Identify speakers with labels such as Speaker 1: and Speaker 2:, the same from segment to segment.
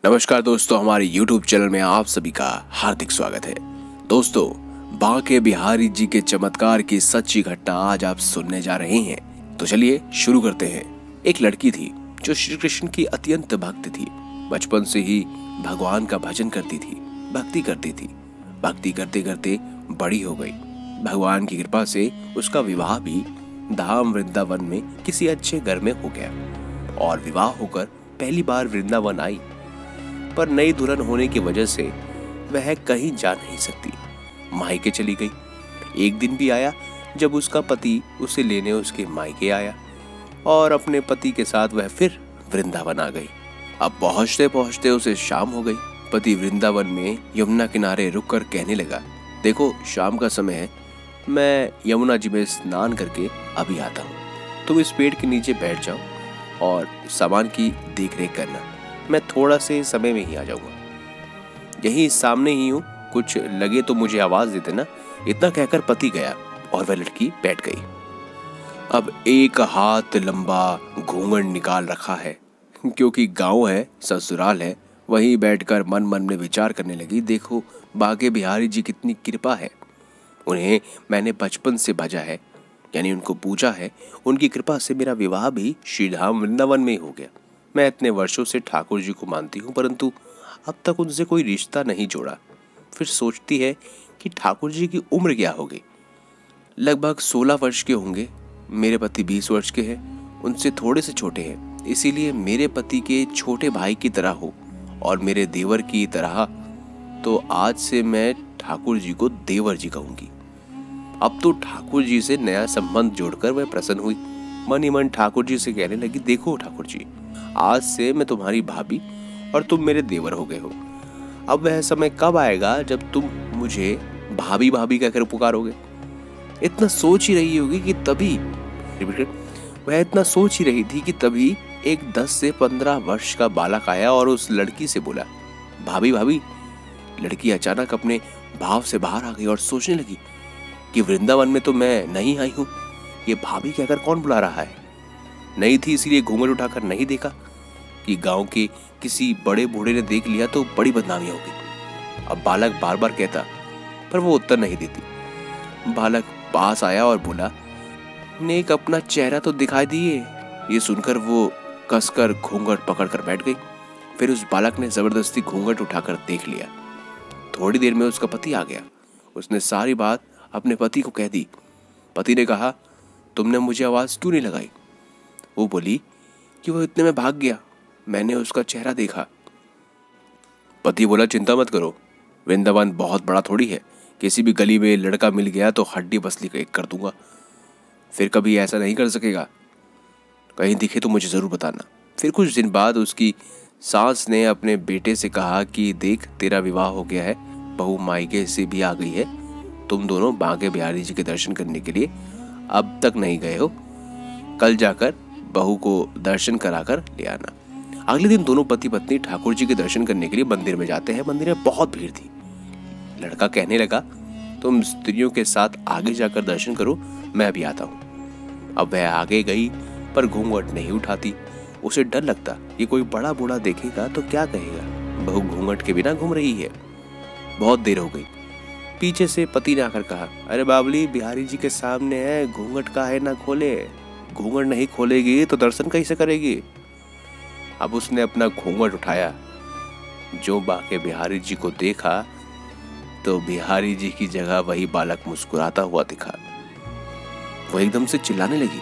Speaker 1: नमस्कार दोस्तों, हमारे YouTube चैनल में आप सभी का हार्दिक स्वागत है। दोस्तों, बांके बिहारी जी के चमत्कार की सच्ची घटना आज आप सुनने जा रहे हैं। तो चलिए शुरू करते हैं। एक लड़की थी जो श्री कृष्ण की अत्यंत भक्त थी। बचपन से ही भगवान का भजन करती थी, भक्ति करती थी। भक्ति करते करते बड़ी हो गई। भगवान की कृपा से उसका विवाह भी धाम वृंदावन में किसी अच्छे घर में हो गया और विवाह होकर पहली बार वृंदावन आई। पर नई दुल्हन होने की वजह से वह कहीं जा नहीं सकती, मायके चली गई। एक दिन भी आया जब उसका पति उसे लेने उसके मायके आया और अपने पति के साथ वह फिर वृंदावन आ गई। अब पहुंचते पहुंचते उसे शाम हो गई। पति वृंदावन में यमुना किनारे रुककर कहने लगा, देखो शाम का समय है, मैं यमुना जी में स्नान करके अभी आता हूँ। तुम इस पेड़ के नीचे बैठ जाओ और सामान की देख रेख करना, मैं थोड़ा से समय में ही आ जाऊंगा। यही सामने ही हूँ, कुछ लगे तो मुझे आवाज देते ना। इतना कहकर पति गया और वह लड़की बैठ गई। अब एक हाथ लंबा घूंघट निकाल रखा है, क्योंकि गांव है, ससुराल है। वहीं बैठकर मन मन में विचार करने लगी, देखो बांके बिहारी जी कितनी कृपा है। उन्हें मैंने बचपन से भजा है, यानी उनको पूजा है। उनकी कृपा से मेरा विवाह भी श्रीधाम वृंदावन में हो गया। मैं इतने वर्षों से ठाकुर जी को मानती हूँ, परंतु अब तक उनसे कोई रिश्ता नहीं जोड़ा। फिर सोचती है कि ठाकुर जी की उम्र क्या होगी। लगभग 16 वर्ष के होंगे। मेरे पति 20 वर्ष के हैं, उनसे थोड़े से छोटे हैं। इसीलिए मेरे पति के छोटे भाई की तरह हो और मेरे देवर की तरह, तो आज से मैं ठाकुर जी को देवर जी कहूंगी। अब तो ठाकुर जी से नया संबंध जोड़कर वह प्रसन्न हुई। मन ही मन ठाकुर जी से कहने लगी, देखो ठाकुर जी, आज से मैं तुम्हारी भाभी और तुम मेरे देवर हो गए हो। अब वह समय कब आएगा जब तुम मुझे भाभी भाभी कहकर पुकारोगे। इतना सोच ही रही होगी कि तभी वह इतना सोच ही रही थी कि तभी एक 10 से 15 वर्ष का बालक आया और उस लड़की से बोला, भाभी भाभी। लड़की अचानक अपने भाव से बाहर आ गई और सोचने लगी कि वृंदावन में तो मैं नहीं आई हूँ, ये भाभी कहकर कौन बुला रहा है। नहीं थी इसीलिए घूंघट उठाकर नहीं देखा कि गांव के किसी बड़े बूढ़े ने देख लिया तो बड़ी बदनामी होगी। अब बालक बार बार कहता, पर वो उत्तर नहीं देती। बालक पास आया और बोला, नेक अपना चेहरा तो दिखाई दिए। ये सुनकर वो कसकर घूंघट पकड़कर बैठ गई। फिर उस बालक ने जबरदस्ती घूंघट उठाकर देख लिया। थोड़ी देर में उसका पति आ गया। उसने सारी बात अपने पति को कह दी। पति ने कहा, तुमने मुझे आवाज क्यों नहीं लगाई। वो बोली कि वो इतने में भाग गया, मैंने उसका चेहरा देखा। पति बोला, चिंता मत करो, वृंदावन बहुत बड़ा थोड़ी है, किसी भी गली में लड़का मिल गया तो हड्डी पसली एक कर दूंगा। फिर कभी ऐसा नहीं कर सकेगा, कहीं दिखे तो मुझे जरूर बताना। फिर कुछ दिन बाद उसकी सास ने अपने बेटे से कहा कि देख, तेरा विवाह हो गया है, बहू मायके से भी आ गई है, तुम दोनों बांके बिहारी जी के दर्शन करने के लिए अब तक नहीं गए हो, कल जाकर बहू को दर्शन कराकर ले आना। अगले दिन दोनों पति पत्नी ठाकुर जी के दर्शन करने के लिए मंदिर में जाते हैं। मंदिर में बहुत भीड़ थी। लड़का कहने लगा, तुम स्त्रियों के साथ आगे जाकर दर्शन करो, मैं अभी आता हूँ। अब वह आगे गई पर घूंघट नहीं उठाती। उसे डर लगता, ये कोई बड़ा बूढ़ा देखेगा तो क्या कहेगा, बहू घूंघट के बिना घूम रही है। बहुत देर हो गई। पीछे से पति ने आकर कहा, अरे बाबली, बिहारी जी के सामने है, घूंघट का है ना खोले। घूंघट नहीं खोलेगी तो दर्शन कैसे करेगी। अब उसने अपना घूंघट उठाया। जो बांके बिहारी जी को देखा तो बिहारी जी की जगह वही बालक मुस्कुराता हुआ दिखा। वो एकदम से चिल्लाने लगी,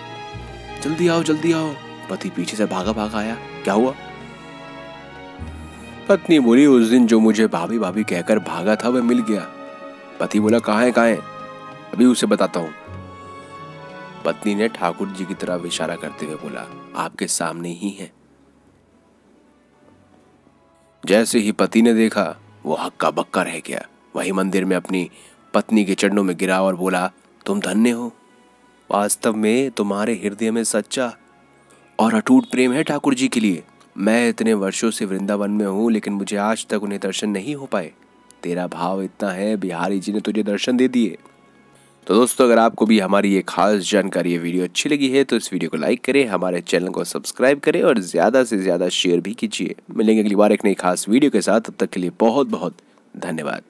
Speaker 1: जल्दी आओ जल्दी आओ। पति पीछे से भागा भागा आया, क्या हुआ। पत्नी बोली, उस दिन जो मुझे भाभी भाभी कहकर भागा था वह मिल गया। पति बोला, कहाँ है, अभी उसे बताता हूँ। पत्नी ने ठाकुर जी की तरफ इशारा करते हुए बोला, आपके सामने ही है। जैसे ही पति ने देखा, वो हक्का बक्का रह गया। वही मंदिर में अपनी पत्नी के चरणों में गिरा और बोला, तुम धन्य हो, वास्तव में तुम्हारे हृदय में सच्चा और अटूट प्रेम है ठाकुर जी के लिए। मैं इतने वर्षों से वृंदावन में हूँ, लेकिन मुझे आज तक उन्हें दर्शन नहीं हो पाए। तेरा भाव इतना है, बिहारी जी ने तुझे दर्शन दे दिए। तो दोस्तों अगर आपको भी हमारी ये खास जानकारी, ये वीडियो अच्छी लगी है तो इस वीडियो को लाइक करें, हमारे चैनल को सब्सक्राइब करें और ज़्यादा से ज़्यादा शेयर भी कीजिए। मिलेंगे अगली बार एक नई खास वीडियो के साथ, तब तक के लिए बहुत बहुत धन्यवाद।